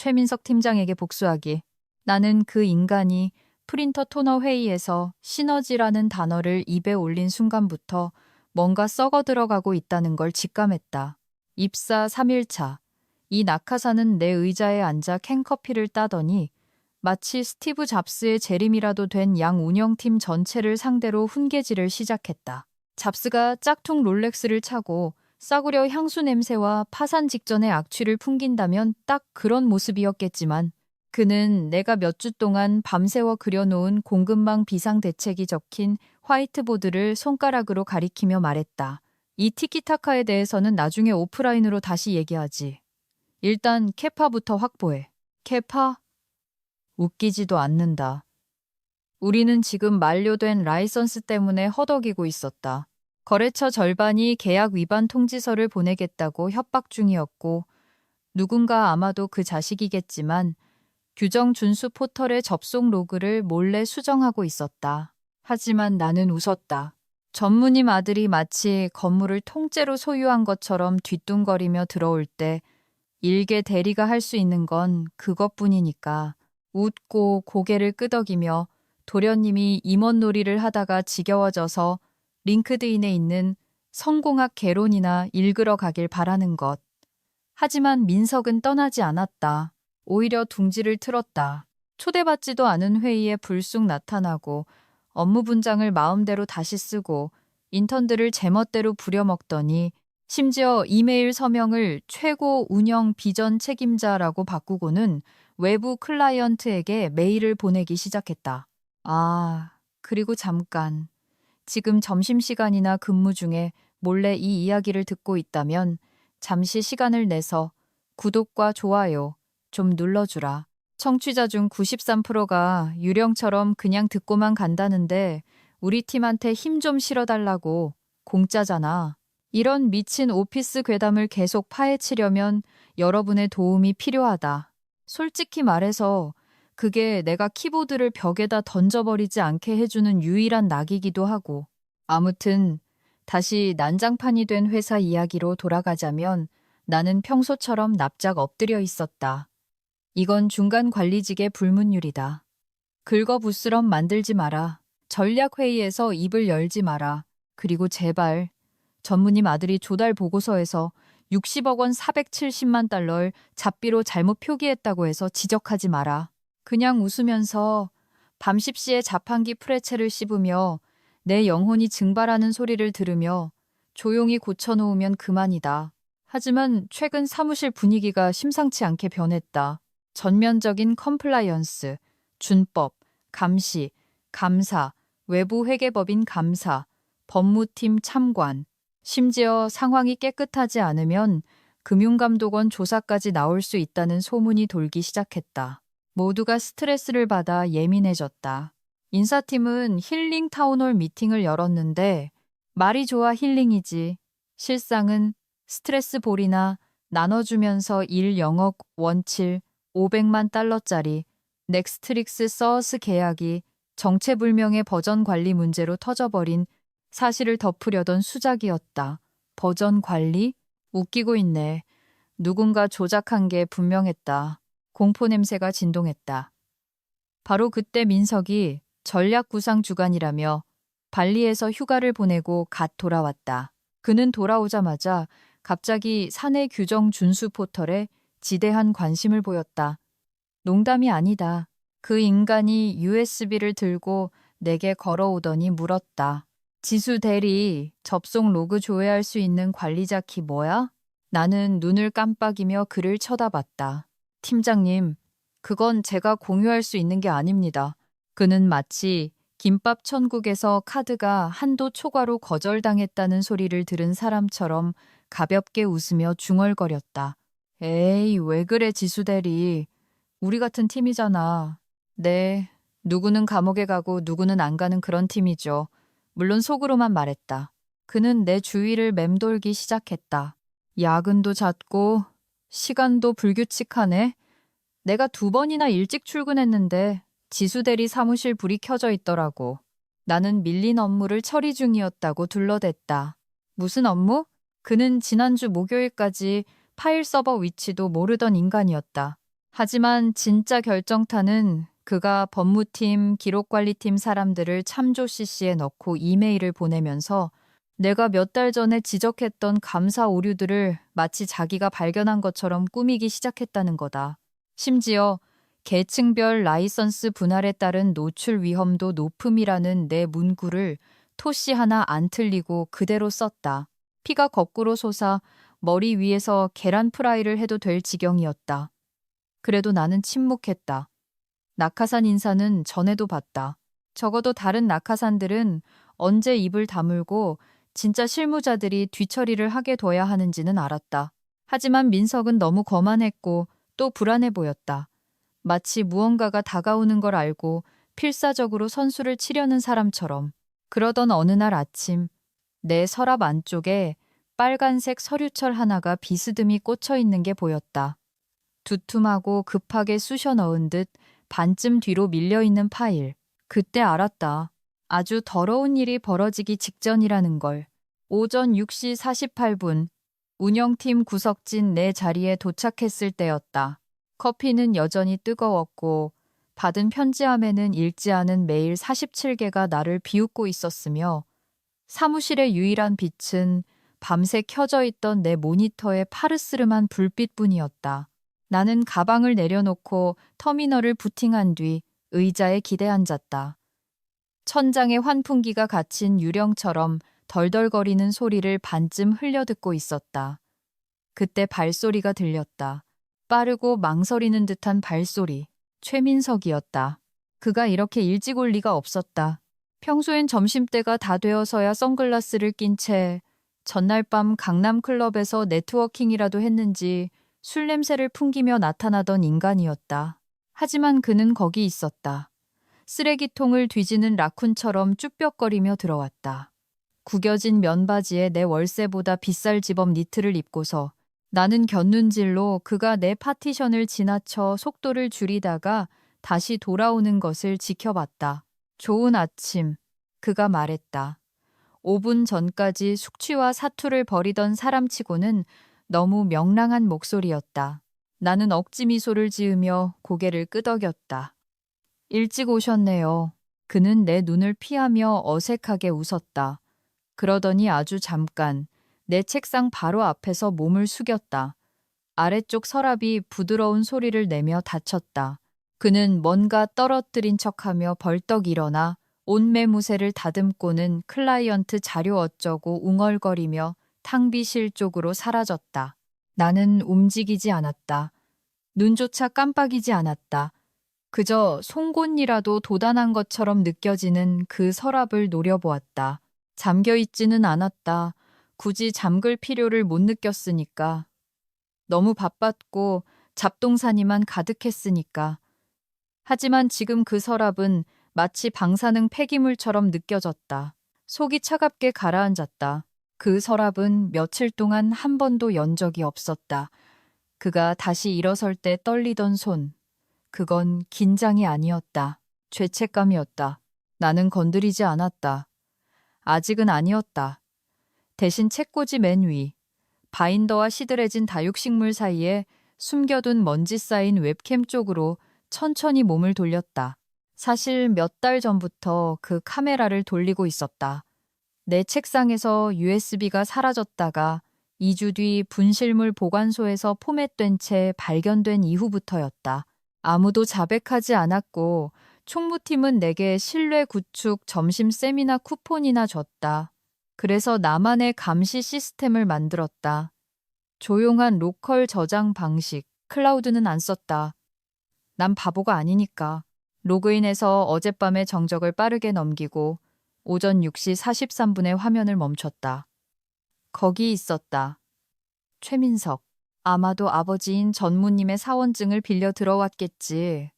최민석 팀장에게 복수하기. 나는 그 인간이 프린터 토너 회의에서 시너지라는 단어를 입에 올린 순간부터 뭔가 썩어 들어가고 있다는 걸 직감했다. 입사 3일차. 이 낙하산은 내 의자에 앉아 캔커피를 따더니 마치 스티브 잡스의 재림이라도 된 양 운영팀 전체를 상대로 훈계질을 시작했다. 잡스가 짝퉁 롤렉스를 차고 싸구려 향수 냄새와 파산 직전의 악취를 풍긴다면 딱 그런 모습이었겠지만 그는 내가 몇 주 동안 밤새워 그려놓은 공급망 비상대책이 적힌 화이트보드를 손가락으로 가리키며 말했다. 이 티키타카에 대해서는 나중에 오프라인으로 다시 얘기하지. 일단 캐파부터 확보해. 캐파? 웃기지도 않는다. 우리는 지금 만료된 라이선스 때문에 허덕이고 있었다. 거래처 절반이 계약 위반 통지서를 보내겠다고 협박 중이었고 누군가 아마도 그 자식이겠지만 규정 준수 포털의 접속 로그를 몰래 수정하고 있었다. 하지만 나는 웃었다. 전무님 아들이 마치 건물을 통째로 소유한 것처럼 뒤뚱거리며 들어올 때 일개 대리가 할 수 있는 건 그것뿐이니까 웃고 고개를 끄덕이며 도련님이 임원놀이를 하다가 지겨워져서 링크드인에 있는 성공학 개론이나 읽으러 가길 바라는 것. 하지만 민석은 떠나지 않았다. 오히려 둥지를 틀었다. 초대받지도 않은 회의에 불쑥 나타나고 업무 분장을 마음대로 다시 쓰고 인턴들을 제멋대로 부려먹더니 심지어 이메일 서명을 최고 운영 비전 책임자라고 바꾸고는 외부 클라이언트에게 메일을 보내기 시작했다. 그리고 잠깐. 지금 점심시간이나 근무 중에 몰래 이 이야기를 듣고 있다면 잠시 시간을 내서 구독과 좋아요 좀 눌러주라. 청취자 중 93%가 유령처럼 그냥 듣고만 간다는데 우리 팀한테 힘 좀 실어달라고. 공짜잖아. 이런 미친 오피스 괴담을 계속 파헤치려면 여러분의 도움이 필요하다. 솔직히 말해서 그게 내가 키보드를 벽에다 던져버리지 않게 해주는 유일한 낙이기도 하고. 아무튼 다시 난장판이 된 회사 이야기로 돌아가자면 나는 평소처럼 납작 엎드려 있었다. 이건 중간 관리직의 불문율이다. 긁어부스럼 만들지 마라. 전략회의에서 입을 열지 마라. 그리고 제발 전무님 아들이 조달 보고서에서 60억 원 470만 달러를 잡비로 잘못 표기했다고 해서 지적하지 마라. 그냥 웃으면서 밤10시에 자판기 프레첼을 씹으며 내 영혼이 증발하는 소리를 들으며 조용히 고쳐놓으면 그만이다. 하지만 최근 사무실 분위기가 심상치 않게 변했다. 전면적인 컴플라이언스, 준법, 감시, 감사, 외부 회계법인 감사, 법무팀 참관, 심지어 상황이 깨끗하지 않으면 금융감독원 조사까지 나올 수 있다는 소문이 돌기 시작했다. 모두가 스트레스를 받아 예민해졌다. 인사팀은 힐링 타운홀 미팅을 열었는데 말이 좋아 힐링이지. 실상은 스트레스 볼이나 나눠주면서 1영억 원칠 500만 달러짜리 넥스트릭스 서스 계약이 정체불명의 버전 관리 문제로 터져버린 사실을 덮으려던 수작이었다. 버전 관리? 웃기고 있네. 누군가 조작한 게 분명했다. 공포 냄새가 진동했다. 바로 그때 민석이 전략 구상 주간이라며 발리에서 휴가를 보내고 갓 돌아왔다. 그는 돌아오자마자 갑자기 사내 규정 준수 포털에 지대한 관심을 보였다. 농담이 아니다. 그 인간이 USB를 들고 내게 걸어오더니 물었다. 지수 대리, 접속 로그 조회할 수 있는 관리자 키 뭐야? 나는 눈을 깜빡이며 그를 쳐다봤다. 팀장님, 그건 제가 공유할 수 있는 게 아닙니다. 그는 마치 김밥 천국에서 카드가 한도 초과로 거절당했다는 소리를 들은 사람처럼 가볍게 웃으며 중얼거렸다. 에이, 왜 그래 지수 대리. 우리 같은 팀이잖아. 네, 누구는 감옥에 가고 누구는 안 가는 그런 팀이죠. 물론 속으로만 말했다. 그는 내 주위를 맴돌기 시작했다. 야근도 잦고 시간도 불규칙하네. 내가 2번이나 일찍 출근했는데 지수대리 사무실 불이 켜져 있더라고. 나는 밀린 업무를 처리 중이었다고 둘러댔다. 무슨 업무? 그는 지난주 목요일까지 파일 서버 위치도 모르던 인간이었다. 하지만 진짜 결정타는 그가 법무팀, 기록관리팀 사람들을 참조 CC에 넣고 이메일을 보내면서 내가 몇 달 전에 지적했던 감사 오류들을 마치 자기가 발견한 것처럼 꾸미기 시작했다는 거다. 심지어 계층별 라이선스 분할에 따른 노출 위험도 높음이라는 내 문구를 토씨 하나 안 틀리고 그대로 썼다. 피가 거꾸로 솟아 머리 위에서 계란 프라이를 해도 될 지경이었다. 그래도 나는 침묵했다. 낙하산 인사는 전에도 봤다. 적어도 다른 낙하산들은 언제 입을 다물고 진짜 실무자들이 뒤처리를 하게 둬야 하는지는 알았다. 하지만 민석은 너무 거만했고 또 불안해 보였다. 마치 무언가가 다가오는 걸 알고 필사적으로 선수를 치려는 사람처럼. 그러던 어느 날 아침 내 서랍 안쪽에 빨간색 서류철 하나가 비스듬히 꽂혀 있는 게 보였다. 두툼하고 급하게 쑤셔 넣은 듯 반쯤 뒤로 밀려있는 파일. 그때 알았다. 아주 더러운 일이 벌어지기 직전이라는 걸. 오전 6시 48분 운영팀 구석진 내 자리에 도착했을 때였다. 커피는 여전히 뜨거웠고 받은 편지함에는 읽지 않은 메일 47개가 나를 비웃고 있었으며 사무실의 유일한 빛은 밤새 켜져 있던 내 모니터의 파르스름한 불빛뿐이었다. 나는 가방을 내려놓고 터미널을 부팅한 뒤 의자에 기대 앉았다. 천장에 환풍기가 갇힌 유령처럼 덜덜거리는 소리를 반쯤 흘려듣고 있었다. 그때 발소리가 들렸다. 빠르고 망설이는 듯한 발소리. 최민석이었다. 그가 이렇게 일찍 올 리가 없었다. 평소엔 점심때가 다 되어서야 선글라스를 낀 채 전날 밤 강남클럽에서 네트워킹이라도 했는지 술 냄새를 풍기며 나타나던 인간이었다. 하지만 그는 거기 있었다. 쓰레기통을 뒤지는 라쿤처럼 쭈뼛거리며 들어왔다. 구겨진 면바지에 내 월세보다 비쌀 집업 니트를 입고서 나는 곁눈질로 그가 내 파티션을 지나쳐 속도를 줄이다가 다시 돌아오는 것을 지켜봤다. 좋은 아침, 그가 말했다. 5분 전까지 숙취와 사투를 벌이던 사람치고는 너무 명랑한 목소리였다. 나는 억지 미소를 지으며 고개를 끄덕였다. 일찍 오셨네요. 그는 내 눈을 피하며 어색하게 웃었다. 그러더니 아주 잠깐 내 책상 바로 앞에서 몸을 숙였다. 아래쪽 서랍이 부드러운 소리를 내며 닫혔다. 그는 뭔가 떨어뜨린 척하며 벌떡 일어나 옷매무새를 다듬고는 클라이언트 자료 어쩌고 웅얼거리며 탕비실 쪽으로 사라졌다. 나는 움직이지 않았다. 눈조차 깜빡이지 않았다. 그저 송곳니라도 도단한 것처럼 느껴지는 그 서랍을 노려보았다. 잠겨있지는 않았다. 굳이 잠글 필요를 못 느꼈으니까. 너무 바빴고 잡동사니만 가득했으니까. 하지만 지금 그 서랍은 마치 방사능 폐기물처럼 느껴졌다. 속이 차갑게 가라앉았다. 그 서랍은 며칠 동안 한 번도 연 적이 없었다. 그가 다시 일어설 때 떨리던 손. 그건 긴장이 아니었다. 죄책감이었다. 나는 건드리지 않았다. 아직은 아니었다. 대신 책꽂이 맨 위, 바인더와 시들해진 다육식물 사이에 숨겨둔 먼지 쌓인 웹캠 쪽으로 천천히 몸을 돌렸다. 사실 몇 달 전부터 그 카메라를 돌리고 있었다. 내 책상에서 USB가 사라졌다가 2주 뒤 분실물 보관소에서 포맷된 채 발견된 이후부터였다. 아무도 자백하지 않았고 총무팀은 내게 신뢰 구축 점심 세미나 쿠폰이나 줬다. 그래서 나만의 감시 시스템을 만들었다. 조용한 로컬 저장 방식, 클라우드는 안 썼다. 난 바보가 아니니까. 로그인해서 어젯밤의 정적을 빠르게 넘기고 오전 6시 43분에 화면을 멈췄다. 거기 있었다. 최민석. 아마도 아버지인 전무님의 사원증을 빌려 들어왔겠지.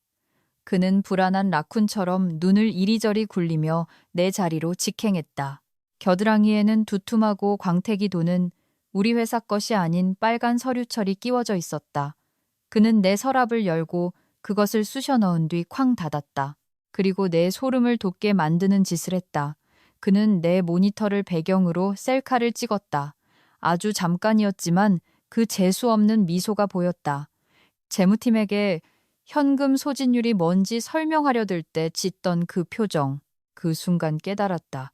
그는 불안한 라쿤처럼 눈을 이리저리 굴리며 내 자리로 직행했다. 겨드랑이에는 두툼하고 광택이 도는 우리 회사 것이 아닌 빨간 서류철이 끼워져 있었다. 그는 내 서랍을 열고 그것을 쑤셔 넣은 뒤 쾅 닫았다. 그리고 내 소름을 돋게 만드는 짓을 했다. 그는 내 모니터를 배경으로 셀카를 찍었다. 아주 잠깐이었지만 그 재수 없는 미소가 보였다. 재무팀에게 현금 소진율이 뭔지 설명하려 들 때 짓던 그 표정, 그 순간 깨달았다.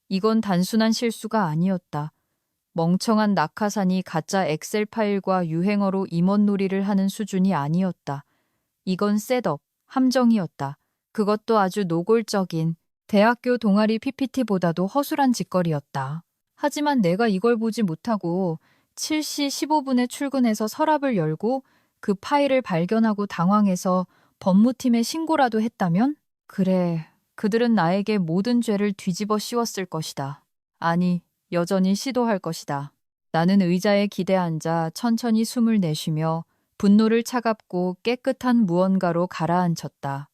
이건 단순한 실수가 아니었다. 멍청한 낙하산이 가짜 엑셀 파일과 유행어로 임원놀이를 하는 수준이 아니었다. 이건 셋업, 함정이었다. 그것도 아주 노골적인 대학교 동아리 PPT보다도 허술한 짓거리였다. 하지만 내가 이걸 보지 못하고 7시 15분에 출근해서 서랍을 열고 그 파일을 발견하고 당황해서 법무팀에 신고라도 했다면? 그래, 그들은 나에게 모든 죄를 뒤집어 씌웠을 것이다. 아니, 여전히 시도할 것이다. 나는 의자에 기대 앉아 천천히 숨을 내쉬며 분노를 차갑고 깨끗한 무언가로 가라앉혔다.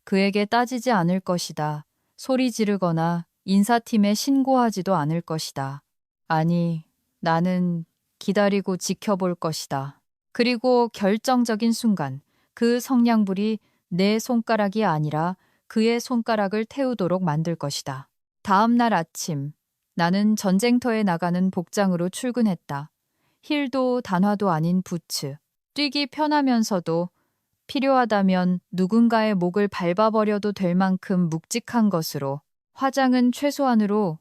그에게 따지지 않을 것이다. 소리 지르거나 인사팀에 신고하지도 않을 것이다. 아니, 나는 기다리고 지켜볼 것이다. 그리고 결정적인 순간 그 성냥불이 내 손가락이 아니라 그의 손가락을 태우도록 만들 것이다. 다음 날 아침, 나는 전쟁터에 나가는 복장으로 출근했다. 힐도 단화도 아닌 부츠. 뛰기 편하면서도 필요하다면 누군가의 목을 밟아버려도 될 만큼 묵직한 것으로, 화장은 최소한으로,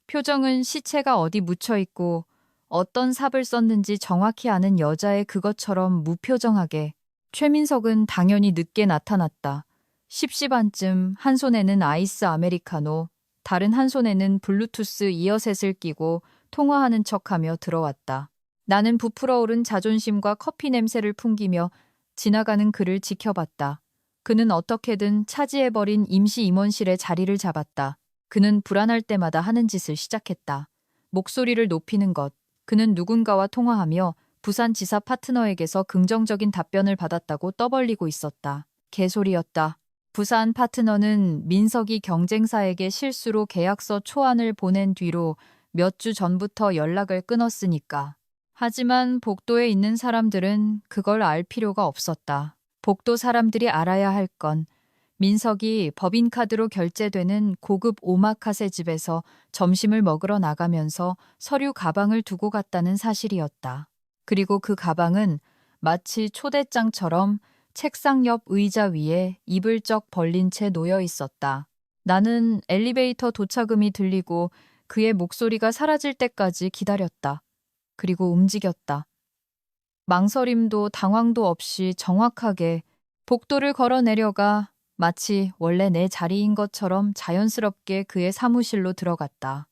표정은 시체가 어디 묻혀 있고 어떤 삽을 썼는지 정확히 아는 여자의 그것처럼 무표정하게. 최민석은 당연히 늦게 나타났다. 10시 반쯤 한 손에는 아이스 아메리카노, 다른 한 손에는 블루투스 이어셋을 끼고 통화하는 척하며 들어왔다. 나는 부풀어 오른 자존심과 커피 냄새를 풍기며 지나가는 그를 지켜봤다. 그는 어떻게든 차지해버린 임시 임원실에 자리를 잡았다. 그는 불안할 때마다 하는 짓을 시작했다. 목소리를 높이는 것. 그는 누군가와 통화하며 부산지사 파트너에게서 긍정적인 답변을 받았다고 떠벌리고 있었다. 개소리였다. 부산 파트너는 민석이 경쟁사에게 실수로 계약서 초안을 보낸 뒤로 몇 주 전부터 연락을 끊었으니까. 하지만 복도에 있는 사람들은 그걸 알 필요가 없었다. 복도 사람들이 알아야 할 건 민석이 법인카드로 결제되는 고급 오마카세 집에서 점심을 먹으러 나가면서 서류 가방을 두고 갔다는 사실이었다. 그리고 그 가방은 마치 초대장처럼 책상 옆 의자 위에 이불 쩍 벌린 채 놓여 있었다. 나는 엘리베이터 도착음이 들리고 그의 목소리가 사라질 때까지 기다렸다. 그리고 움직였다. 망설임도 당황도 없이 정확하게 복도를 걸어 내려가 마치 원래 내 자리인 것처럼 자연스럽게 그의 사무실로 들어갔다.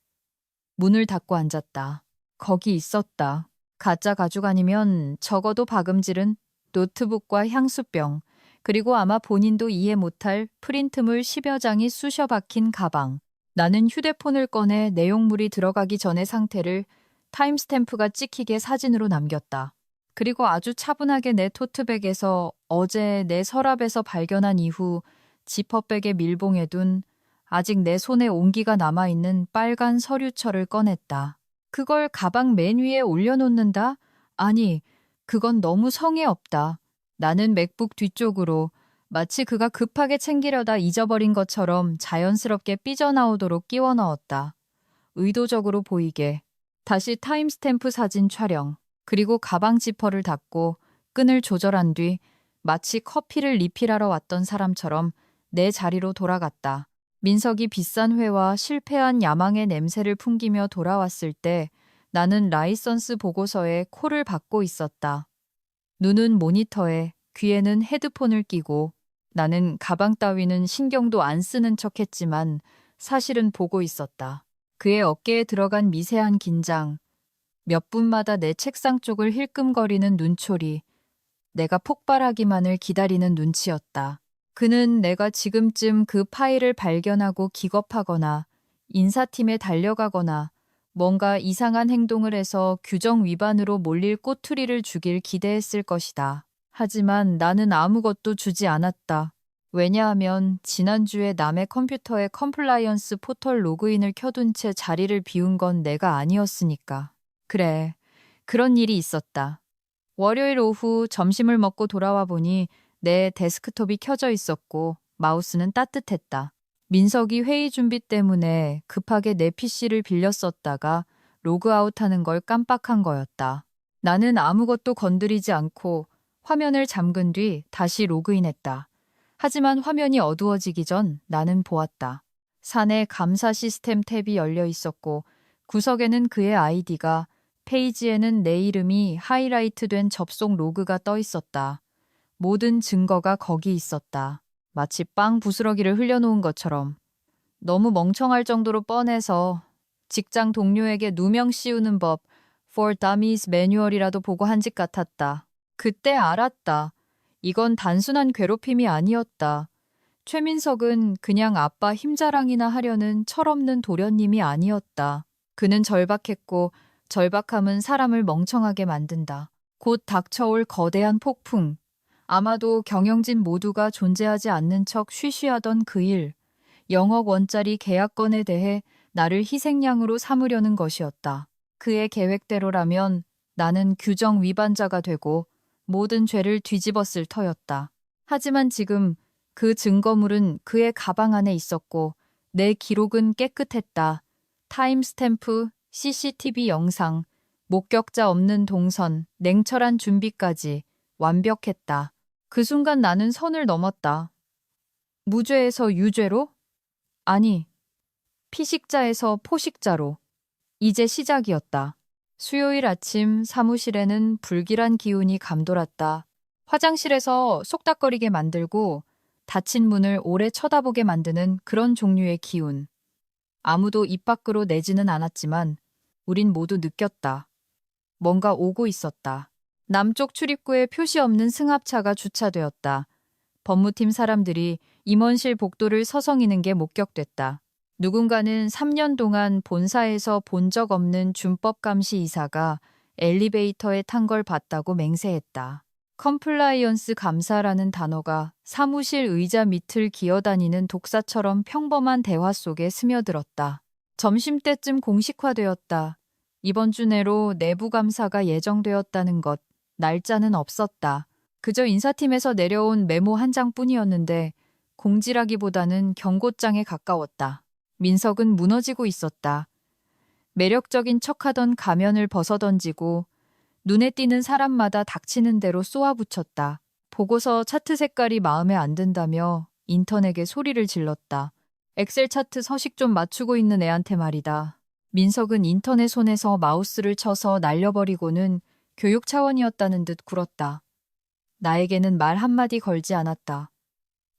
문을 닫고 앉았다. 거기 있었다. 가짜 가죽 아니면 적어도 박음질은 노트북과 향수병, 그리고 아마 본인도 이해 못할 프린트물 10여 장이 쑤셔 박힌 가방. 나는 휴대폰을 꺼내 내용물이 들어가기 전의 상태를 타임스탬프가 찍히게 사진으로 남겼다. 그리고 아주 차분하게 내 토트백에서 어제 내 서랍에서 발견한 이후 지퍼백에 밀봉해 둔 아직 내 손에 온기가 남아있는 빨간 서류철을 꺼냈다. 그걸 가방 맨 위에 올려놓는다? 아니, 그건 너무 성의 없다. 나는 맥북 뒤쪽으로 마치 그가 급하게 챙기려다 잊어버린 것처럼 자연스럽게 삐져나오도록 끼워 넣었다. 의도적으로 보이게. 다시 타임스탬프 사진 촬영. 그리고 가방 지퍼를 닫고 끈을 조절한 뒤 마치 커피를 리필하러 왔던 사람처럼 내 자리로 돌아갔다. 민석이 비싼 회와 실패한 야망의 냄새를 풍기며 돌아왔을 때 나는 라이선스 보고서에 코를 박고 있었다. 눈은 모니터에, 귀에는 헤드폰을 끼고 나는 가방 따위는 신경도 안 쓰는 척했지만 사실은 보고 있었다. 그의 어깨에 들어간 미세한 긴장, 몇 분마다 내 책상 쪽을 힐끔거리는 눈초리, 내가 폭발하기만을 기다리는 눈치였다. 그는 내가 지금쯤 그 파일을 발견하고 기겁하거나 인사팀에 달려가거나 뭔가 이상한 행동을 해서 규정 위반으로 몰릴 꼬투리를 주길 기대했을 것이다. 하지만 나는 아무것도 주지 않았다. 왜냐하면 지난주에 남의 컴퓨터에 컴플라이언스 포털 로그인을 켜둔 채 자리를 비운 건 내가 아니었으니까. 그래, 그런 일이 있었다. 월요일 오후 점심을 먹고 돌아와 보니 내 데스크톱이 켜져 있었고 마우스는 따뜻했다. 민석이 회의 준비 때문에 급하게 내 PC를 빌려 썼다가 로그아웃하는 걸 깜빡한 거였다. 나는 아무것도 건드리지 않고 화면을 잠근 뒤 다시 로그인했다. 하지만 화면이 어두워지기 전 나는 보았다. 사내 감사 시스템 탭이 열려 있었고 구석에는 그의 아이디가, 페이지에는 내 이름이 하이라이트된 접속 로그가 떠 있었다. 모든 증거가 거기 있었다. 마치 빵 부스러기를 흘려놓은 것처럼. 너무 멍청할 정도로 뻔해서 직장 동료에게 누명 씌우는 법, For Dummies 매뉴얼이라도 보고 한 짓 같았다. 그때 알았다. 이건 단순한 괴롭힘이 아니었다. 최민석은 그냥 아빠 힘자랑이나 하려는 철없는 도련님이 아니었다. 그는 절박했고 절박함은 사람을 멍청하게 만든다. 곧 닥쳐올 거대한 폭풍. 아마도 경영진 모두가 존재하지 않는 척 쉬쉬하던 그 일. 영억 원짜리 계약건에 대해 나를 희생양으로 삼으려는 것이었다. 그의 계획대로라면 나는 규정 위반자가 되고 모든 죄를 뒤집었을 터였다. 하지만 지금 그 증거물은 그의 가방 안에 있었고 내 기록은 깨끗했다. 타임스탬프, CCTV 영상, 목격자 없는 동선, 냉철한 준비까지 완벽했다. 그 순간 나는 선을 넘었다. 무죄에서 유죄로? 아니, 피식자에서 포식자로. 이제 시작이었다. 수요일 아침 사무실에는 불길한 기운이 감돌았다. 화장실에서 속닥거리게 만들고 닫힌 문을 오래 쳐다보게 만드는 그런 종류의 기운. 아무도 입 밖으로 내지는 않았지만 우린 모두 느꼈다. 뭔가 오고 있었다. 남쪽 출입구에 표시 없는 승합차가 주차되었다. 법무팀 사람들이 임원실 복도를 서성이는 게 목격됐다. 누군가는 3년 동안 본사에서 본 적 없는 준법감시 이사가 엘리베이터에 탄 걸 봤다고 맹세했다. 컴플라이언스 감사라는 단어가 사무실 의자 밑을 기어다니는 독사처럼 평범한 대화 속에 스며들었다. 점심때쯤 공식화되었다. 이번 주 내로 내부 감사가 예정되었다는 것, 날짜는 없었다. 그저 인사팀에서 내려온 메모 한 장뿐이었는데 공지라기보다는 경고장에 가까웠다. 민석은 무너지고 있었다. 매력적인 척하던 가면을 벗어던지고 눈에 띄는 사람마다 닥치는 대로 쏘아붙였다. 보고서 차트 색깔이 마음에 안 든다며 인턴에게 소리를 질렀다. 엑셀 차트 서식 좀 맞추고 있는 애한테 말이다. 민석은 인턴의 손에서 마우스를 쳐서 날려버리고는 교육 차원이었다는 듯 굴었다. 나에게는 말 한마디 걸지 않았다.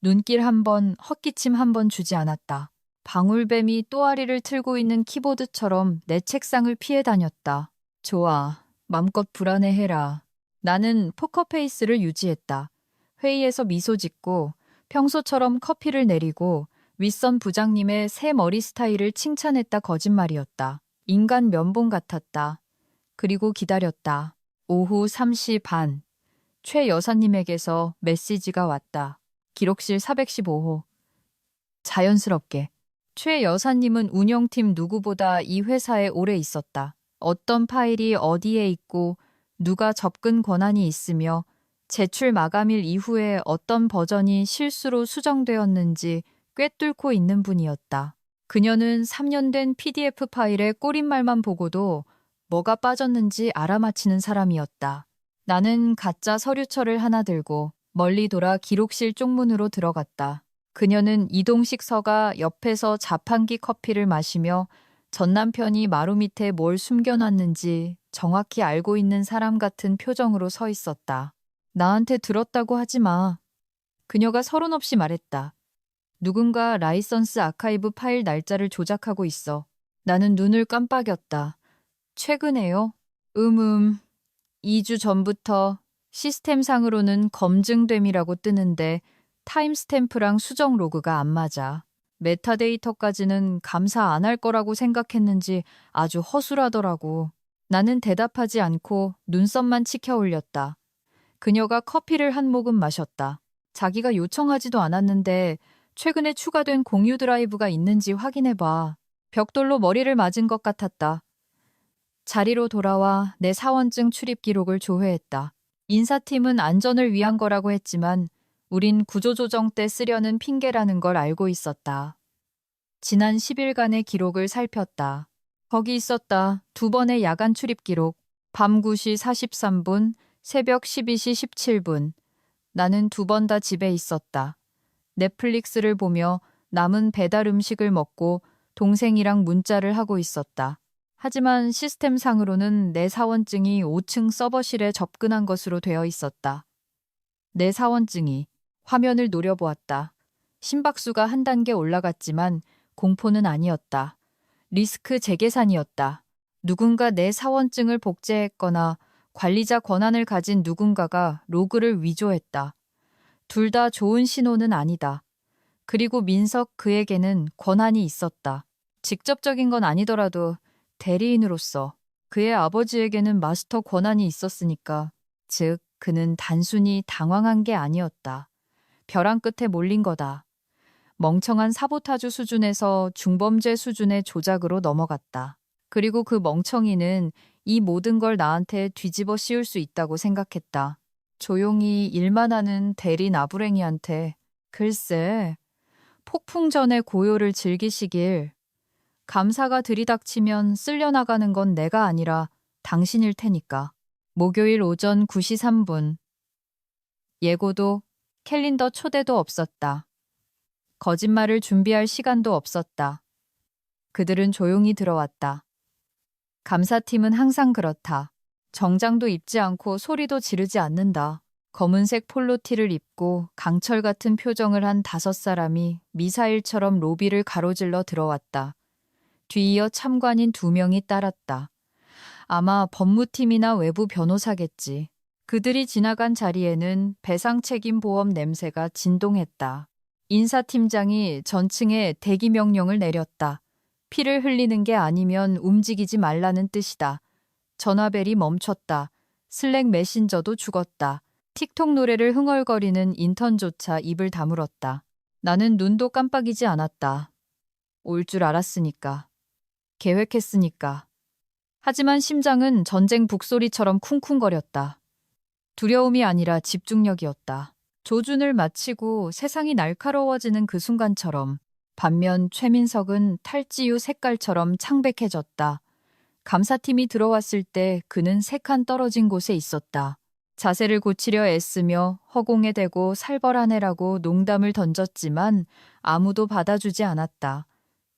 눈길 한 번, 헛기침 한 번 주지 않았다. 방울뱀이 또아리를 틀고 있는 키보드처럼 내 책상을 피해 다녔다. 좋아, 맘껏 불안해해라. 나는 포커페이스를 유지했다. 회의에서 미소 짓고 평소처럼 커피를 내리고 윗선 부장님의 새 머리 스타일을 칭찬했다 거짓말이었다. 인간 면봉 같았다. 그리고 기다렸다. 오후 3시 반. 최 여사님에게서 메시지가 왔다. 기록실 415호. 자연스럽게. 최 여사님은 운영팀 누구보다 이 회사에 오래 있었다. 어떤 파일이 어디에 있고 누가 접근 권한이 있으며 제출 마감일 이후에 어떤 버전이 실수로 수정되었는지 꿰뚫고 있는 분이었다. 그녀는 3년 된 PDF 파일의 꼬릿말만 보고도 뭐가 빠졌는지 알아맞히는 사람이었다. 나는 가짜 서류철을 하나 들고 멀리 돌아 기록실 쪽문으로 들어갔다. 그녀는 이동식 서가 옆에서 자판기 커피를 마시며 전 남편이 마루 밑에 뭘 숨겨놨는지 정확히 알고 있는 사람 같은 표정으로 서 있었다. 나한테 들었다고 하지 마. 그녀가 서론 없이 말했다. 누군가 라이선스 아카이브 파일 날짜를 조작하고 있어. 나는 눈을 깜빡였다. 최근에요? 2주 전부터 시스템상으로는 검증됨이라고 뜨는데 타임스탬프랑 수정 로그가 안 맞아. 메타데이터까지는 감사 안 할 거라고 생각했는지 아주 허술하더라고. 나는 대답하지 않고 눈썹만 치켜 올렸다. 그녀가 커피를 한 모금 마셨다. 자기가 요청하지도 않았는데 최근에 추가된 공유 드라이브가 있는지 확인해봐. 벽돌로 머리를 맞은 것 같았다. 자리로 돌아와 내 사원증 출입 기록을 조회했다. 인사팀은 안전을 위한 거라고 했지만 우린 구조조정 때 쓰려는 핑계라는 걸 알고 있었다. 지난 10일간의 기록을 살폈다. 거기 있었다. 2번의 야간 출입 기록. 밤 9시 43분, 새벽 12시 17분. 나는 두 번 다 집에 있었다. 넷플릭스를 보며 남은 배달 음식을 먹고 동생이랑 문자를 하고 있었다. 하지만 시스템상으로는 내 사원증이 5층 서버실에 접근한 것으로 되어 있었다. 내 사원증이. 화면을 노려보았다. 심박수가 한 단계 올라갔지만 공포는 아니었다. 리스크 재계산이었다. 누군가 내 사원증을 복제했거나 관리자 권한을 가진 누군가가 로그를 위조했다. 둘 다 좋은 신호는 아니다. 그리고 민석 그에게는 권한이 있었다. 직접적인 건 아니더라도 대리인으로서 그의 아버지에게는 마스터 권한이 있었으니까. 즉, 그는 단순히 당황한 게 아니었다. 벼랑 끝에 몰린 거다. 멍청한 사보타주 수준에서 중범죄 수준의 조작으로 넘어갔다. 그리고 그 멍청이는 이 모든 걸 나한테 뒤집어 씌울 수 있다고 생각했다. 조용히 일만 하는 대리 나부랭이한테 글쎄, 폭풍 전의 고요를 즐기시길. 감사가 들이닥치면 쓸려나가는 건 내가 아니라 당신일 테니까. 목요일 오전 9시 3분. 예고도 캘린더 초대도 없었다. 거짓말을 준비할 시간도 없었다. 그들은 조용히 들어왔다. 감사팀은 항상 그렇다. 정장도 입지 않고 소리도 지르지 않는다. 검은색 폴로티를 입고 강철 같은 표정을 한 5사람이 미사일처럼 로비를 가로질러 들어왔다. 뒤이어 참관인 2명이 따랐다. 아마 법무팀이나 외부 변호사겠지. 그들이 지나간 자리에는 배상책임보험 냄새가 진동했다. 인사팀장이 전층에 대기 명령을 내렸다. 피를 흘리는 게 아니면 움직이지 말라는 뜻이다. 전화벨이 멈췄다. 슬랙 메신저도 죽었다. 틱톡 노래를 흥얼거리는 인턴조차 입을 다물었다. 나는 눈도 깜빡이지 않았다. 올 줄 알았으니까. 계획했으니까. 하지만 심장은 전쟁 북소리처럼 쿵쿵거렸다. 두려움이 아니라 집중력이었다. 조준을 마치고 세상이 날카로워지는 그 순간처럼. 반면 최민석은 탈지유 색깔처럼 창백해졌다. 감사팀이 들어왔을 때 그는 3칸 떨어진 곳에 있었다. 자세를 고치려 애쓰며 허공에 대고 살벌하네라고 농담을 던졌지만 아무도 받아주지 않았다.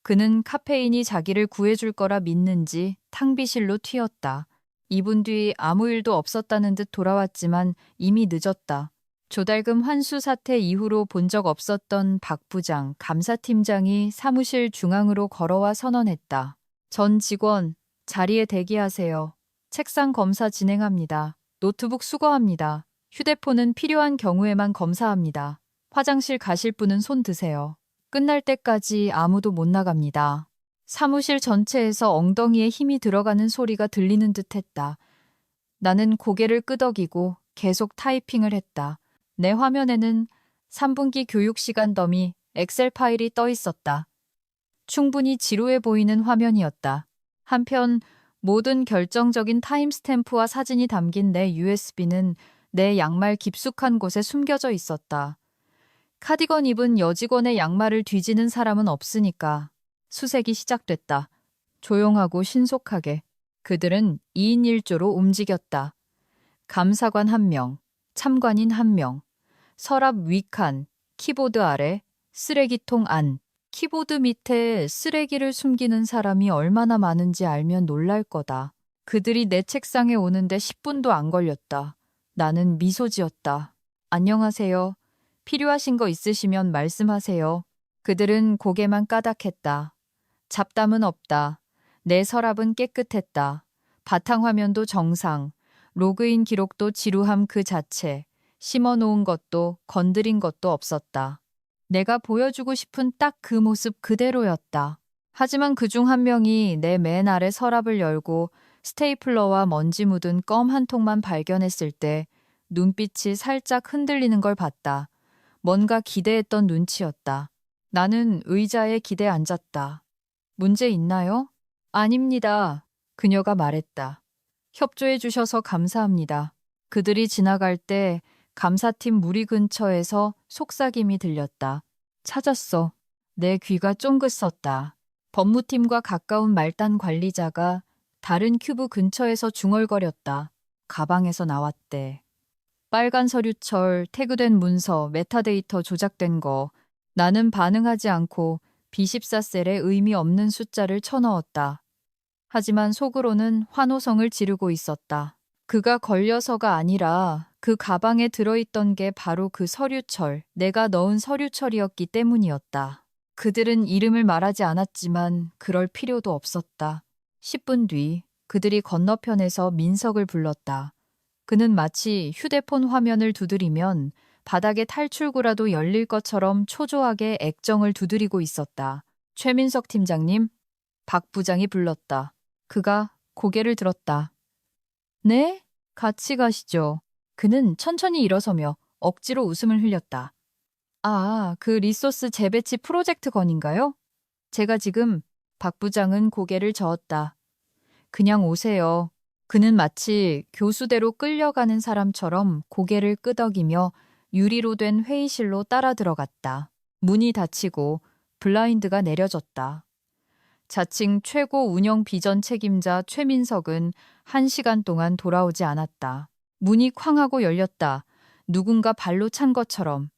그는 카페인이 자기를 구해줄 거라 믿는지 탕비실로 튀었다. 2분 뒤 아무 일도 없었다는 듯 돌아왔지만 이미 늦었다. 조달금 환수 사태 이후로 본 적 없었던 박 부장, 감사팀장이 사무실 중앙으로 걸어와 선언했다. 전 직원, 자리에 대기하세요. 책상 검사 진행합니다. 노트북 수거합니다. 휴대폰은 필요한 경우에만 검사합니다. 화장실 가실 분은 손 드세요. 끝날 때까지 아무도 못 나갑니다. 사무실 전체에서 엉덩이에 힘이 들어가는 소리가 들리는 듯했다. 나는 고개를 끄덕이고 계속 타이핑을 했다. 내 화면에는 3분기 교육시간 더미 엑셀 파일이 떠 있었다. 충분히 지루해 보이는 화면이었다. 한편 모든 결정적인 타임스탬프와 사진이 담긴 내 USB는 내 양말 깊숙한 곳에 숨겨져 있었다. 카디건 입은 여직원의 양말을 뒤지는 사람은 없으니까. 수색이 시작됐다. 조용하고 신속하게. 그들은 2인 1조로 움직였다. 감사관 1명, 참관인 1명, 서랍 위칸, 키보드 아래, 쓰레기통 안. 키보드 밑에 쓰레기를 숨기는 사람이 얼마나 많은지 알면 놀랄 거다. 그들이 내 책상에 오는데 10분도 안 걸렸다. 나는 미소 지었다. 안녕하세요. 필요하신 거 있으시면 말씀하세요. 그들은 고개만 까닥했다. 잡담은 없다. 내 서랍은 깨끗했다. 바탕화면도 정상. 로그인 기록도 지루함 그 자체. 심어놓은 것도 건드린 것도 없었다. 내가 보여주고 싶은 딱 그 모습 그대로였다. 하지만 그중 한 명이 내 맨 아래 서랍을 열고 스테이플러와 먼지 묻은 껌 한 통만 발견했을 때 눈빛이 살짝 흔들리는 걸 봤다. 뭔가 기대했던 눈치였다. 나는 의자에 기대 앉았다. 문제 있나요? 아닙니다. 그녀가 말했다. 협조해 주셔서 감사합니다. 그들이 지나갈 때 감사팀 무리 근처에서 속삭임이 들렸다. 찾았어. 내 귀가 쫑긋섰다. 법무팀과 가까운 말단 관리자가 다른 큐브 근처에서 중얼거렸다. 가방에서 나왔대. 빨간 서류철, 태그된 문서, 메타데이터 조작된 거. 나는 반응하지 않고 B14셀에 의미 없는 숫자를 쳐넣었다. 하지만 속으로는 환호성을 지르고 있었다. 그가 걸려서가 아니라 그 가방에 들어있던 게 바로 그 서류철, 내가 넣은 서류철이었기 때문이었다. 그들은 이름을 말하지 않았지만 그럴 필요도 없었다. 10분 뒤 그들이 건너편에서 민석을 불렀다. 그는 마치 휴대폰 화면을 두드리면 바닥에 탈출구라도 열릴 것처럼 초조하게 액정을 두드리고 있었다. 최민석 팀장님, 박 부장이 불렀다. 그가 고개를 들었다. 네? 같이 가시죠. 그는 천천히 일어서며 억지로 웃음을 흘렸다. 아, 그 리소스 재배치 프로젝트 건인가요? 제가 지금 박 부장은 고개를 저었다. 그냥 오세요. 그는 마치 교수대로 끌려가는 사람처럼 고개를 끄덕이며 유리로 된 회의실로 따라 들어갔다. 문이 닫히고 블라인드가 내려졌다. 자칭 최고 운영 비전 책임자 최민석은 1시간 동안 돌아오지 않았다. 문이 쾅 하고 열렸다. 누군가 발로 찬 것처럼.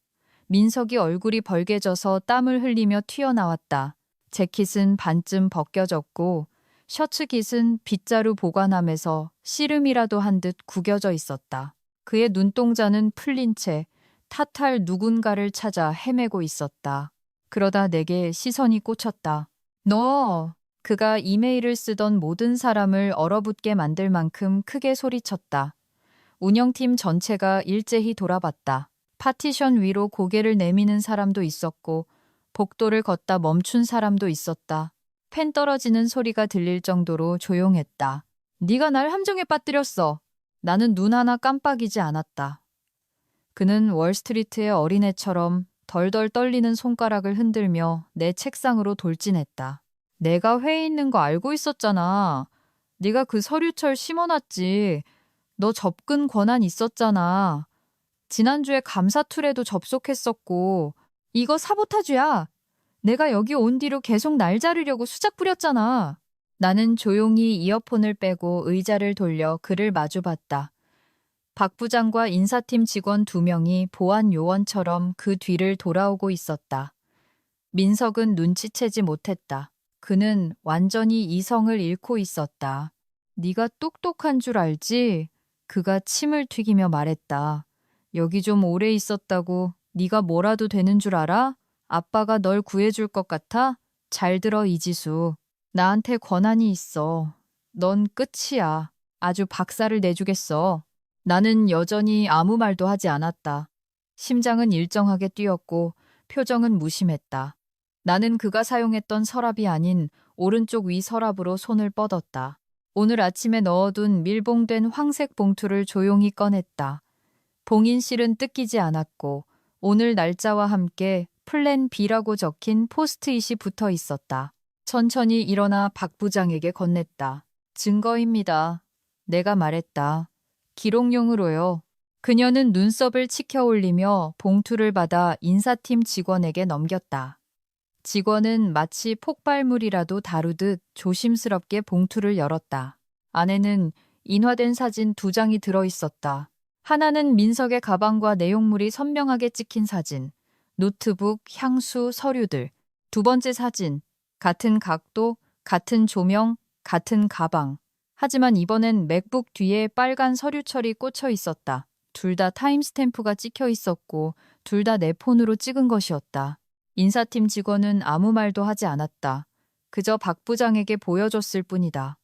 민석이 얼굴이 벌개져서 땀을 흘리며 튀어나왔다. 재킷은 반쯤 벗겨졌고 셔츠 깃은 빗자루 보관함에서 씨름이라도 한 듯 구겨져 있었다. 그의 눈동자는 풀린 채 탓할 누군가를 찾아 헤매고 있었다. 그러다 내게 시선이 꽂혔다. 너! 그가 이메일을 쓰던 모든 사람을 얼어붙게 만들 만큼 크게 소리쳤다. 운영팀 전체가 일제히 돌아봤다. 파티션 위로 고개를 내미는 사람도 있었고 복도를 걷다 멈춘 사람도 있었다. 펜 떨어지는 소리가 들릴 정도로 조용했다. 네가 날 함정에 빠뜨렸어. 나는 눈 하나 깜빡이지 않았다. 그는 월스트리트의 어린애처럼 덜덜 떨리는 손가락을 흔들며 내 책상으로 돌진했다. 내가 회에 있는 거 알고 있었잖아. 네가 그 서류철 심어놨지. 너 접근 권한 있었잖아. 지난주에 감사 툴에도 접속했었고. 이거 사보타주야. 내가 여기 온 뒤로 계속 날 자르려고 수작 부렸잖아. 나는 조용히 이어폰을 빼고 의자를 돌려 그를 마주봤다. 박 부장과 인사팀 직원 2명이 보안 요원처럼 그 뒤를 돌아오고 있었다. 민석은 눈치채지 못했다. 그는 완전히 이성을 잃고 있었다. 네가 똑똑한 줄 알지? 그가 침을 튀기며 말했다. 여기 좀 오래 있었다고 네가 뭐라도 되는 줄 알아? 아빠가 널 구해줄 것 같아? 잘 들어 이지수. 나한테 권한이 있어. 넌 끝이야. 아주 박살을 내주겠어. 나는 여전히 아무 말도 하지 않았다. 심장은 일정하게 뛰었고 표정은 무심했다. 나는 그가 사용했던 서랍이 아닌 오른쪽 위 서랍으로 손을 뻗었다. 오늘 아침에 넣어둔 밀봉된 황색 봉투를 조용히 꺼냈다. 봉인실은 뜯기지 않았고 오늘 날짜와 함께 플랜 B라고 적힌 포스트잇이 붙어 있었다. 천천히 일어나 박 부장에게 건넸다. 증거입니다. 내가 말했다. 기록용으로요. 그녀는 눈썹을 치켜 올리며 봉투를 받아 인사팀 직원에게 넘겼다. 직원은 마치 폭발물이라도 다루듯 조심스럽게 봉투를 열었다. 안에는 인화된 사진 2장이 들어있었다. 하나는 민석의 가방과 내용물이 선명하게 찍힌 사진, 노트북, 향수, 서류들. 2번째 사진, 같은 각도, 같은 조명, 같은 가방. 하지만 이번엔 맥북 뒤에 빨간 서류철이 꽂혀 있었다. 둘 다 타임스탬프가 찍혀 있었고 둘 다 내 폰으로 찍은 것이었다. 인사팀 직원은 아무 말도 하지 않았다. 그저 박 부장에게 보여줬을 뿐이다.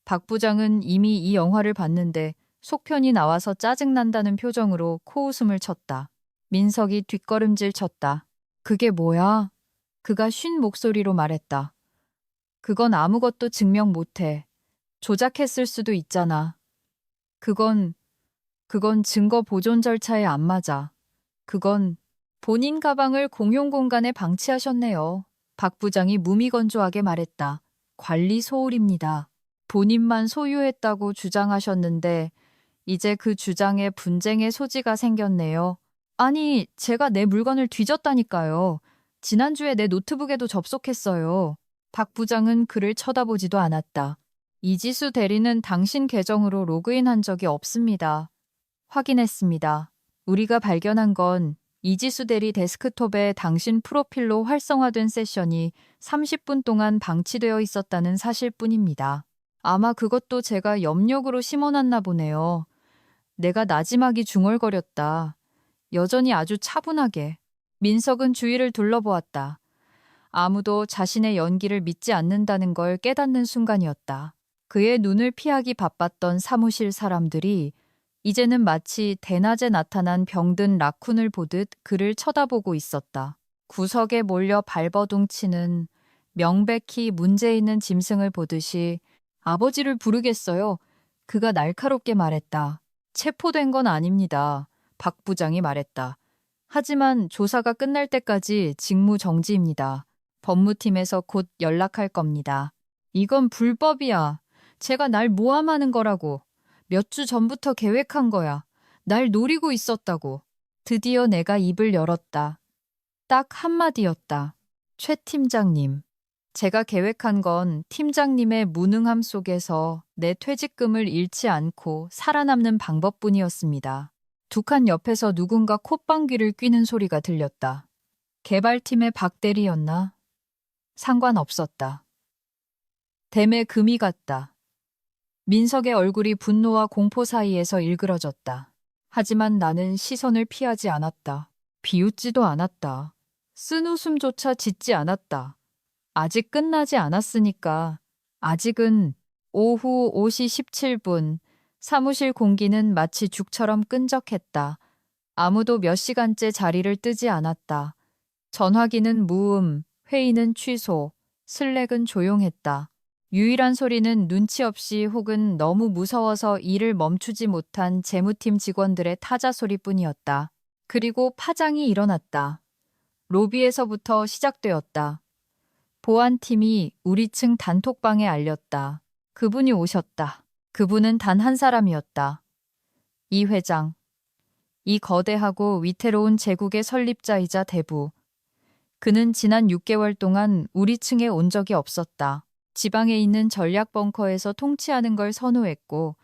박 부장은 이미 이 영화를 봤는데 속편이 나와서 짜증난다는 표정으로 코웃음을 쳤다. 민석이 뒷걸음질 쳤다. 그게 뭐야? 그가 쉰 목소리로 말했다. 그건 아무것도 증명 못해. 조작했을 수도 있잖아. 그건 증거 보존 절차에 안 맞아. 그건 본인 가방을 공용 공간에 방치하셨네요. 박 부장이 무미건조하게 말했다. 관리 소홀입니다. 본인만 소유했다고 주장하셨는데 이제 그 주장에 분쟁의 소지가 생겼네요. 아니, 제가 내 물건을 뒤졌다니까요. 지난주에 내 노트북에도 접속했어요. 박 부장은 그를 쳐다보지도 않았다. 이지수 대리는 당신 계정으로 로그인한 적이 없습니다. 확인했습니다. 우리가 발견한 건 이지수 대리 데스크톱에 당신 프로필로 활성화된 세션이 30분 동안 방치되어 있었다는 사실뿐입니다. 아마 그것도 제가 염력으로 심어놨나 보네요. 내가 나지막이 중얼거렸다. 여전히 아주 차분하게. 민석은 주위를 둘러보았다. 아무도 자신의 연기를 믿지 않는다는 걸 깨닫는 순간이었다. 그의 눈을 피하기 바빴던 사무실 사람들이 이제는 마치 대낮에 나타난 병든 라쿤을 보듯 그를 쳐다보고 있었다. 구석에 몰려 발버둥치는 명백히 문제 있는 짐승을 보듯이 아버지를 부르겠어요. 그가 날카롭게 말했다. 체포된 건 아닙니다. 박 부장이 말했다. 하지만 조사가 끝날 때까지 직무 정지입니다. 법무팀에서 곧 연락할 겁니다. 이건 불법이야. 제가 날 모함하는 거라고. 몇 주 전부터 계획한 거야. 날 노리고 있었다고. 드디어 내가 입을 열었다. 딱 한마디였다. 최 팀장님. 제가 계획한 건 팀장님의 무능함 속에서 내 퇴직금을 잃지 않고 살아남는 방법뿐이었습니다. 두 칸 옆에서 누군가 콧방귀를 뀌는 소리가 들렸다. 개발팀의 박 대리였나? 상관없었다. 댐에 금이 갔다. 민석의 얼굴이 분노와 공포 사이에서 일그러졌다. 하지만 나는 시선을 피하지 않았다. 비웃지도 않았다. 쓴웃음조차 짓지 않았다. 아직 끝나지 않았으니까. 아직은. 오후 5시 17분. 사무실 공기는 마치 죽처럼 끈적했다. 아무도 몇 시간째 자리를 뜨지 않았다. 전화기는 무음, 회의는 취소, 슬랙은 조용했다. 유일한 소리는 눈치 없이 혹은 너무 무서워서 일을 멈추지 못한 재무팀 직원들의 타자 소리뿐이었다. 그리고 파장이 일어났다. 로비에서부터 시작되었다. 보안팀이 우리 층 단톡방에 알렸다. 그분이 오셨다. 그분은 단 한 사람이었다. 이 회장. 이 거대하고 위태로운 제국의 설립자이자 대부. 그는 지난 6개월 동안 우리 층에 온 적이 없었다. 지방에 있는 전략 벙커에서 통치하는 걸 선호했고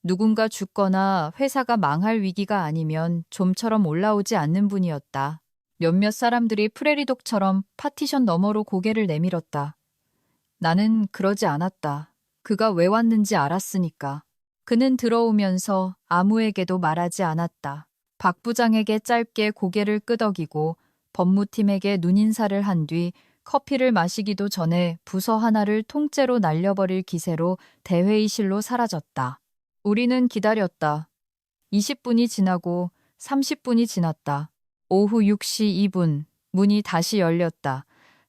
누군가 죽거나 회사가 망할 위기가 아니면 좀처럼 올라오지 않는 분이었다. 몇몇 사람들이 프레리독처럼 파티션 너머로 고개를 내밀었다. 나는 그러지 않았다. 그가 왜 왔는지 알았으니까. 그는 들어오면서 아무에게도 말하지 않았다. 박 부장에게 짧게 고개를 끄덕이고 법무팀에게 눈인사를 한 뒤 커피를 마시기도 전에 부서 하나를 통째로 날려버릴 기세로 대회의실로 사라졌다. 우리는 기다렸다. 20분이 지나고 30분이 지났다. 오후 6시 2분 문이 다시 열렸다.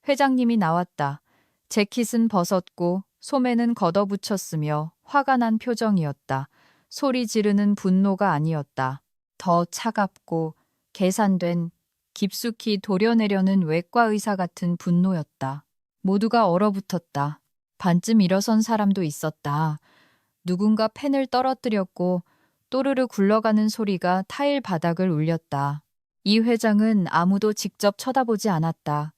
회장님이 나왔다. 재킷은 벗었고 소매는 걷어붙였으며 화가 난 표정이었다. 소리 지르는 분노가 아니었다. 더 차갑고 계산된 깊숙이 도려내려는 외과 의사 같은 분노였다. 모두가 얼어붙었다. 반쯤 일어선 사람도 있었다. 누군가 펜을 떨어뜨렸고 또르르 굴러가는 소리가 타일 바닥을 울렸다. 이 회장은 아무도 직접 쳐다보지 않았다.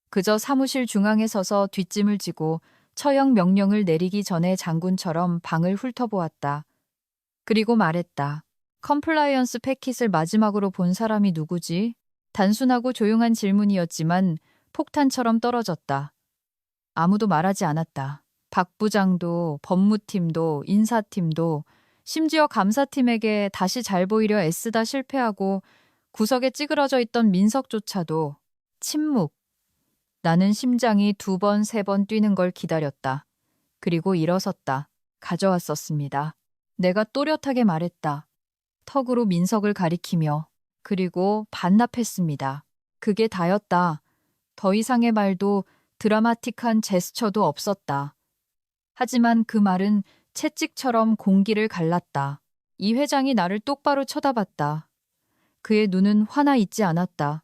그저 사무실 중앙에 서서 뒷짐을 지고 처형 명령을 내리기 전에 장군처럼 방을 훑어보았다. 그리고 말했다. 컴플라이언스 패킷을 마지막으로 본 사람이 누구지? 단순하고 조용한 질문이었지만 폭탄처럼 떨어졌다. 아무도 말하지 않았다. 박 부장도 법무팀도 인사팀도 심지어 감사팀에게 다시 잘 보이려 애쓰다 실패하고 구석에 찌그러져 있던 민석조차도 침묵. 나는 심장이 2번, 3번 뛰는 걸 기다렸다. 그리고 일어섰다. 가져왔었습니다. 내가 또렷하게 말했다. 턱으로 민석을 가리키며. 그리고 반납했습니다. 그게 다였다. 더 이상의 말도 드라마틱한 제스처도 없었다. 하지만 그 말은 채찍처럼 공기를 갈랐다. 이 회장이 나를 똑바로 쳐다봤다. 그의 눈은 화나 있지 않았다.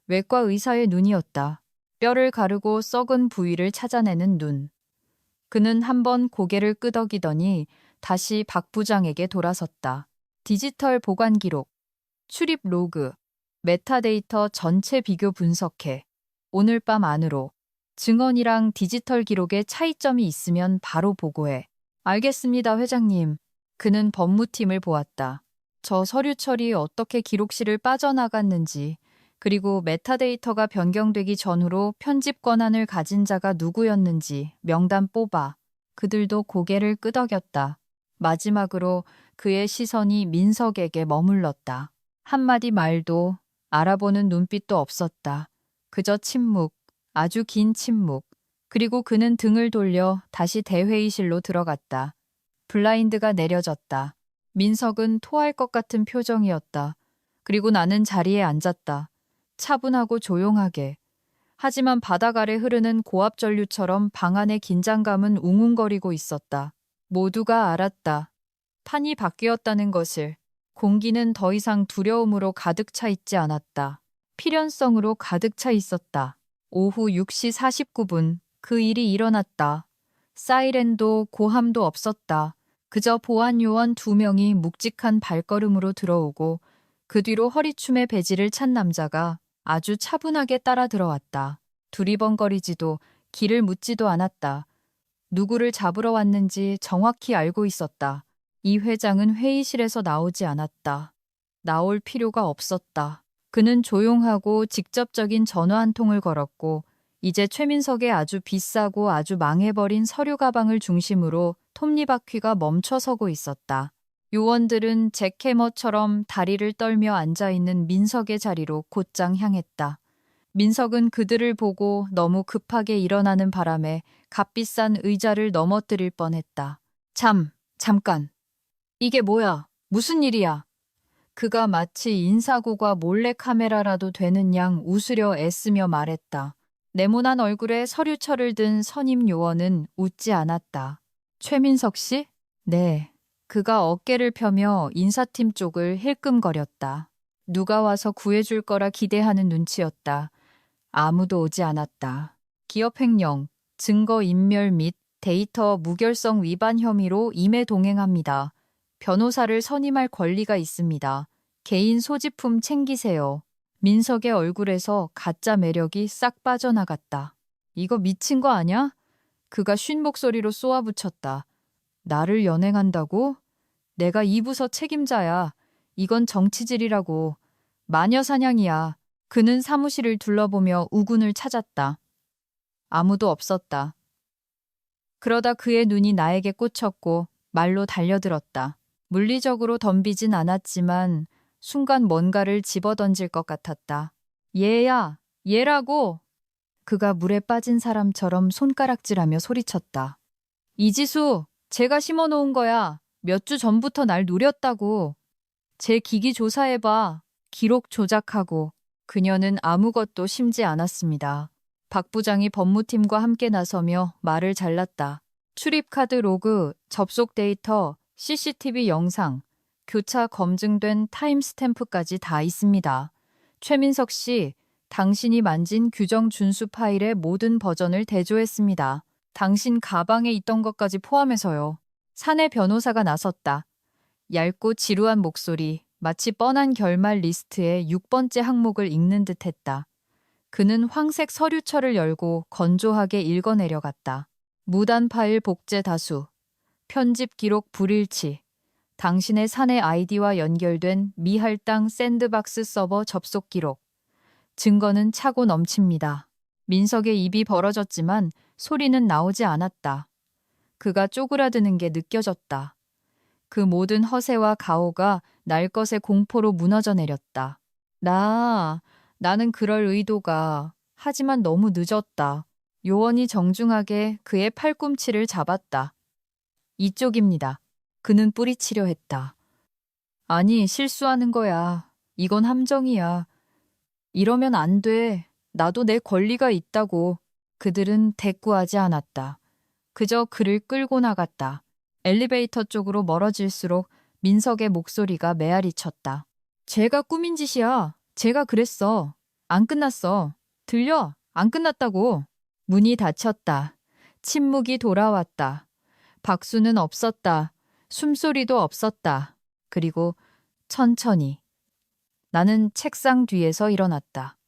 외과 의사의 눈이었다. 뼈를 가르고 썩은 부위를 찾아내는 눈. 그는 한번 고개를 끄덕이더니 다시 박 부장에게 돌아섰다. 디지털 보관 기록, 출입 로그, 메타데이터 전체 비교 분석해. 오늘 밤 안으로. 증언이랑 디지털 기록에 차이점이 있으면 바로 보고해. 알겠습니다, 회장님. 그는 법무팀을 보았다. 저 서류 처리 어떻게 기록실을 빠져나갔는지, 그리고 메타데이터가 변경되기 전후로 편집 권한을 가진 자가 누구였는지 명단 뽑아. 그들도 고개를 끄덕였다. 마지막으로 그의 시선이 민석에게 머물렀다. 한마디 말도 알아보는 눈빛도 없었다. 그저 침묵, 아주 긴 침묵. 그리고 그는 등을 돌려 다시 대회의실로 들어갔다. 블라인드가 내려졌다. 민석은 토할 것 같은 표정이었다. 그리고 나는 자리에 앉았다. 차분하고 조용하게. 하지만 바닥 아래 흐르는 고압 전류처럼 방 안의 긴장감은 웅웅거리고 있었다. 모두가 알았다. 판이 바뀌었다는 것을. 공기는 더 이상 두려움으로 가득 차 있지 않았다. 필연성으로 가득 차 있었다. 오후 6시 49분 그 일이 일어났다. 사이렌도 고함도 없었다. 그저 보안 요원 2명이 묵직한 발걸음으로 들어오고 그 뒤로 허리춤에 배지를 찬 남자가 아주 차분하게 따라 들어왔다. 두리번거리지도 길을 묻지도 않았다. 누구를 잡으러 왔는지 정확히 알고 있었다. 이 회장은 회의실에서 나오지 않았다. 나올 필요가 없었다. 그는 조용하고 직접적인 전화 한 통을 걸었고 이제 최민석의 아주 비싸고 아주 망해버린 서류 가방을 중심으로 톱니바퀴가 멈춰서고 있었다. 요원들은 잭해머처럼 다리를 떨며 앉아있는 민석의 자리로 곧장 향했다. 민석은 그들을 보고 너무 급하게 일어나는 바람에 값비싼 의자를 넘어뜨릴 뻔했다. 잠깐. 이게 뭐야? 무슨 일이야? 그가 마치 인사고가 몰래카메라라도 되는 양 웃으려 애쓰며 말했다. 네모난 얼굴에 서류철을 든 선임 요원은 웃지 않았다. 최민석 씨? 네. 그가 어깨를 펴며 인사팀 쪽을 힐끔거렸다. 누가 와서 구해줄 거라 기대하는 눈치였다. 아무도 오지 않았다. 기업횡령, 증거인멸 및 데이터 무결성 위반 혐의로 임해 동행합니다. 변호사를 선임할 권리가 있습니다. 개인 소지품 챙기세요. 민석의 얼굴에서 가짜 매력이 싹 빠져나갔다. 이거 미친 거 아냐? 그가 쉰 목소리로 쏘아붙였다. 나를 연행한다고? 내가 이 부서 책임자야. 이건 정치질이라고. 마녀사냥이야. 그는 사무실을 둘러보며 우군을 찾았다. 아무도 없었다. 그러다 그의 눈이 나에게 꽂혔고 말로 달려들었다. 물리적으로 덤비진 않았지만 순간 뭔가를 집어던질 것 같았다. 얘야, 얘라고! 그가 물에 빠진 사람처럼 손가락질하며 소리쳤다. 이지수, 제가 심어놓은 거야. 몇 주 전부터 날 노렸다고. 제 기기 조사해봐. 기록 조작하고. 그녀는 아무것도 심지 않았습니다. 박 부장이 법무팀과 함께 나서며 말을 잘랐다. 출입카드 로그, 접속 데이터, CCTV 영상, 교차 검증된 타임스탬프까지 다 있습니다. 최민석 씨, 당신이 만진 규정 준수 파일의 모든 버전을 대조했습니다. 당신 가방에 있던 것까지 포함해서요. 사내 변호사가 나섰다. 얇고 지루한 목소리, 마치 뻔한 결말 리스트의 6번째 항목을 읽는 듯 했다. 그는 황색 서류철을 열고 건조하게 읽어내려갔다. 무단 파일 복제 다수, 편집 기록 불일치, 당신의 사내 아이디와 연결된 미할당 샌드박스 서버 접속 기록. 증거는 차고 넘칩니다. 민석의 입이 벌어졌지만 소리는 나오지 않았다. 그가 쪼그라드는 게 느껴졌다. 그 모든 허세와 가오가 날것의 공포로 무너져 내렸다. 나는 그럴 의도가. 하지만 너무 늦었다. 요원이 정중하게 그의 팔꿈치를 잡았다. 이쪽입니다. 그는 뿌리치려 했다. 아니, 실수하는 거야. 이건 함정이야. 이러면 안 돼. 나도 내 권리가 있다고. 그들은 대꾸하지 않았다. 그저 그를 끌고 나갔다. 엘리베이터 쪽으로 멀어질수록 민석의 목소리가 메아리 쳤다. 제가 꾸민 짓이야. 제가 그랬어. 안 끝났어. 들려? 안 끝났다고. 문이 닫혔다. 침묵이 돌아왔다. 박수는 없었다. 숨소리도 없었다. 그리고 천천히. 나는 책상 뒤에서 일어났다.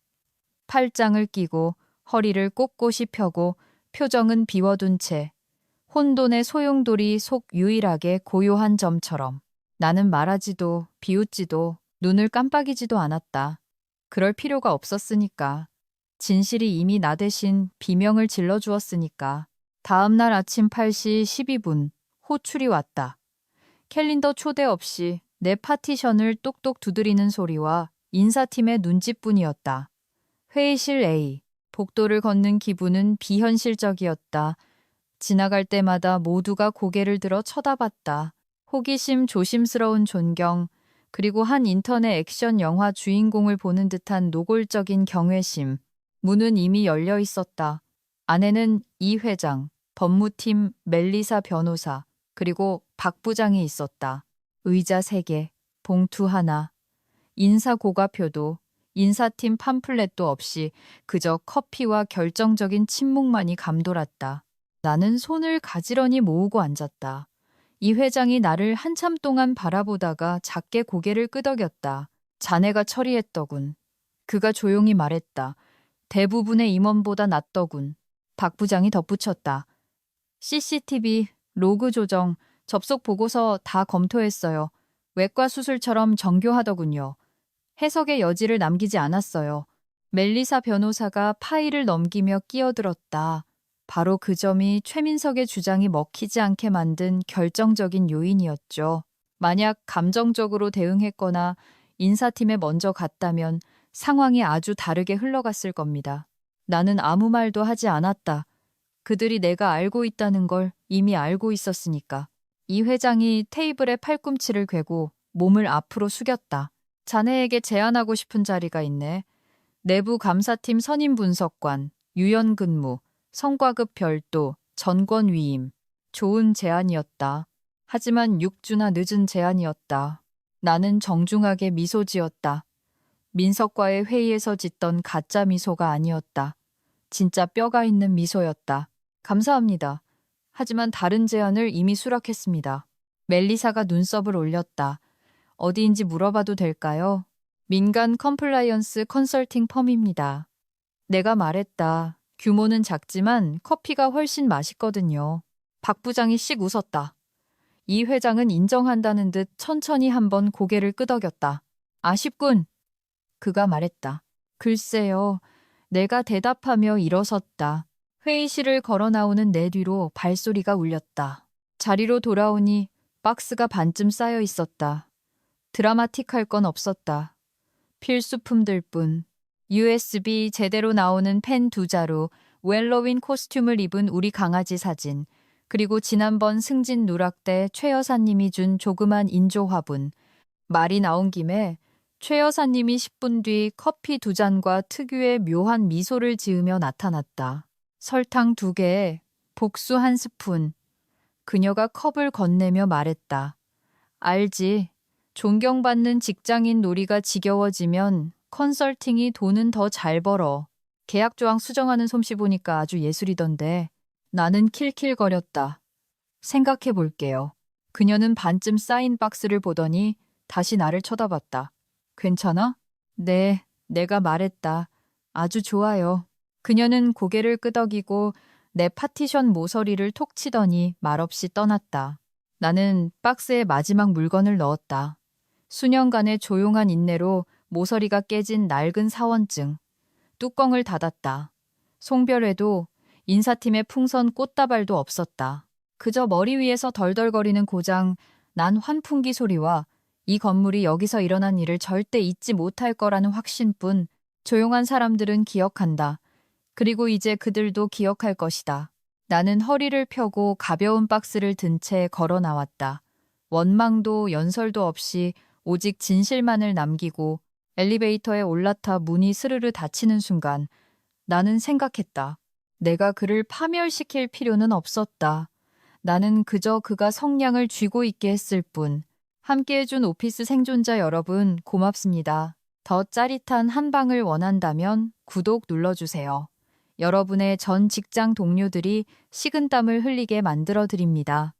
팔짱을 끼고 허리를 꼿꼿이 펴고 표정은 비워둔 채 혼돈의 소용돌이 속 유일하게 고요한 점처럼 나는 말하지도 비웃지도 눈을 깜빡이지도 않았다. 그럴 필요가 없었으니까. 진실이 이미 나 대신 비명을 질러주었으니까. 다음 날 아침 8시 12분 호출이 왔다. 캘린더 초대 없이 내 파티션을 똑똑 두드리는 소리와 인사팀의 눈짓뿐이었다. 회의실 A. 복도를 걷는 기분은 비현실적이었다. 지나갈 때마다 모두가 고개를 들어 쳐다봤다. 호기심, 조심스러운 존경, 그리고 한 인터넷 액션 영화 주인공을 보는 듯한 노골적인 경외심. 문은 이미 열려 있었다. 안에는 이 회장, 법무팀 멜리사 변호사, 그리고 박 부장이 있었다. 의자 3개, 봉투 하나, 인사 고가표도, 인사팀 팜플렛도 없이 그저 커피와 결정적인 침묵만이 감돌았다. 나는 손을 가지런히 모으고 앉았다. 이 회장이 나를 한참 동안 바라보다가 작게 고개를 끄덕였다. 자네가 처리했더군. 그가 조용히 말했다. 대부분의 임원보다 낫더군. 박 부장이 덧붙였다. CCTV, 로그 조정, 접속 보고서 다 검토했어요. 외과 수술처럼 정교하더군요. 해석의 여지를 남기지 않았어요. 멜리사 변호사가 파일을 넘기며 끼어들었다. 바로 그 점이 최민석의 주장이 먹히지 않게 만든 결정적인 요인이었죠. 만약 감정적으로 대응했거나 인사팀에 먼저 갔다면 상황이 아주 다르게 흘러갔을 겁니다. 나는 아무 말도 하지 않았다. 그들이 내가 알고 있다는 걸 이미 알고 있었으니까. 이 회장이 테이블에 팔꿈치를 괴고 몸을 앞으로 숙였다. 자네에게 제안하고 싶은 자리가 있네. 내부 감사팀 선임 분석관, 유연 근무, 성과급 별도, 전권 위임. 좋은 제안이었다. 하지만 6주나 늦은 제안이었다. 나는 정중하게 미소 지었다. 민석과의 회의에서 짓던 가짜 미소가 아니었다. 진짜 뼈가 있는 미소였다. 감사합니다. 하지만 다른 제안을 이미 수락했습니다. 멜리사가 눈썹을 올렸다. 어디인지 물어봐도 될까요? 민간 컴플라이언스 컨설팅 펌입니다. 내가 말했다. 규모는 작지만 커피가 훨씬 맛있거든요. 박 부장이 씩 웃었다. 이 회장은 인정한다는 듯 천천히 한번 고개를 끄덕였다. 아쉽군. 그가 말했다. 글쎄요. 내가 대답하며 일어섰다. 회의실을 걸어 나오는 내 뒤로 발소리가 울렸다. 자리로 돌아오니 박스가 반쯤 쌓여 있었다. 드라마틱할 건 없었다. 필수품들 뿐. USB 제대로 나오는 펜 2자루, 웰러윈 코스튬을 입은 우리 강아지 사진, 그리고 지난번 승진 누락 때 최 여사님이 준 조그만 인조 화분. 말이 나온 김에 최 여사님이 10분 뒤 커피 2잔과 특유의 묘한 미소를 지으며 나타났다. 설탕 2개에 복수 1스푼. 그녀가 컵을 건네며 말했다. 알지. 존경받는 직장인 놀이가 지겨워지면 컨설팅이 돈은 더 잘 벌어. 계약 조항 수정하는 솜씨 보니까 아주 예술이던데. 나는 킬킬거렸다. 생각해 볼게요. 그녀는 반쯤 쌓인 박스를 보더니 다시 나를 쳐다봤다. 괜찮아? 네, 내가 말했다. 아주 좋아요. 그녀는 고개를 끄덕이고 내 파티션 모서리를 톡 치더니 말없이 떠났다. 나는 박스에 마지막 물건을 넣었다. 수년간의 조용한 인내로 모서리가 깨진 낡은 사원증. 뚜껑을 닫았다. 송별회도 인사팀의 풍선 꽃다발도 없었다. 그저 머리 위에서 덜덜거리는 고장 난 환풍기 소리와 이 건물이 여기서 일어난 일을 절대 잊지 못할 거라는 확신뿐. 조용한 사람들은 기억한다. 그리고 이제 그들도 기억할 것이다. 나는 허리를 펴고 가벼운 박스를 든 채 걸어 나왔다. 원망도 연설도 없이 오직 진실만을 남기고 엘리베이터에 올라타 문이 스르르 닫히는 순간 나는 생각했다. 내가 그를 파멸시킬 필요는 없었다. 나는 그저 그가 성냥을 쥐고 있게 했을 뿐. 함께해준 오피스 생존자 여러분 고맙습니다. 더 짜릿한 한 방을 원한다면 구독 눌러주세요. 여러분의 전 직장 동료들이 식은땀을 흘리게 만들어 드립니다.